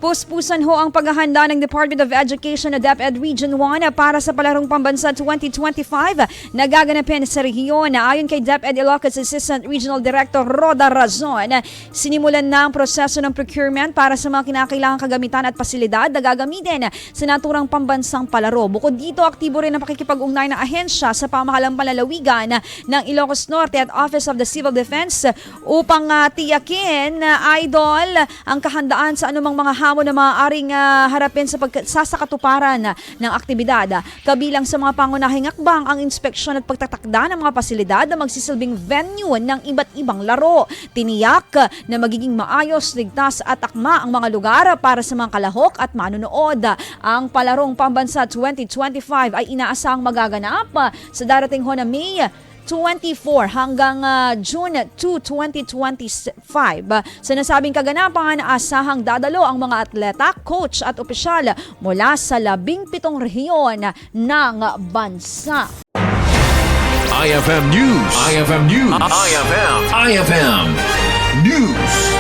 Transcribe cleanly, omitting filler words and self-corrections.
Puspusan ho ang paghahanda ng Department of Education o DepEd Region 1 para sa Palarong Pambansa 2025 na gaganapin sa rehiyon. Ayon kay DepEd Ilocos Assistant Regional Director Roda Razon, sinimulan na ang proseso ng procurement para sa mga kinakailangang kagamitan at pasilidad na gagamitin sa naturang pambansang palaro. Bukod dito, aktibo rin ang pakikipag-ugnay ng ahensya sa pamahalang panlalawigan ng Ilocos Norte at Office of the Civil Defense upang tiyakin, idol, ang kahandaan sa anumang mga hamon na maaaring harapin sa pagsasakatuparan ng aktibidad. Kabilang sa mga pangunahing akbang ang inspeksyon at pagtatakda ng mga pasilidad na magsisilbing venue ng iba't ibang laro. Tiniyak na magiging maayos, ligtas at akma ang mga lugar para sa mga kalahok at manunood. Ang Palarong Pambansa 2025 ay inaasahang magaganap sa darating ho na May 24 hanggang June 2, 2025. Sa nasabing kaganapan, asahang dadalo ang mga atleta, coach at opisyal mula sa 17 rehiyon ng bansa. IFM News. IFM News. IFM News.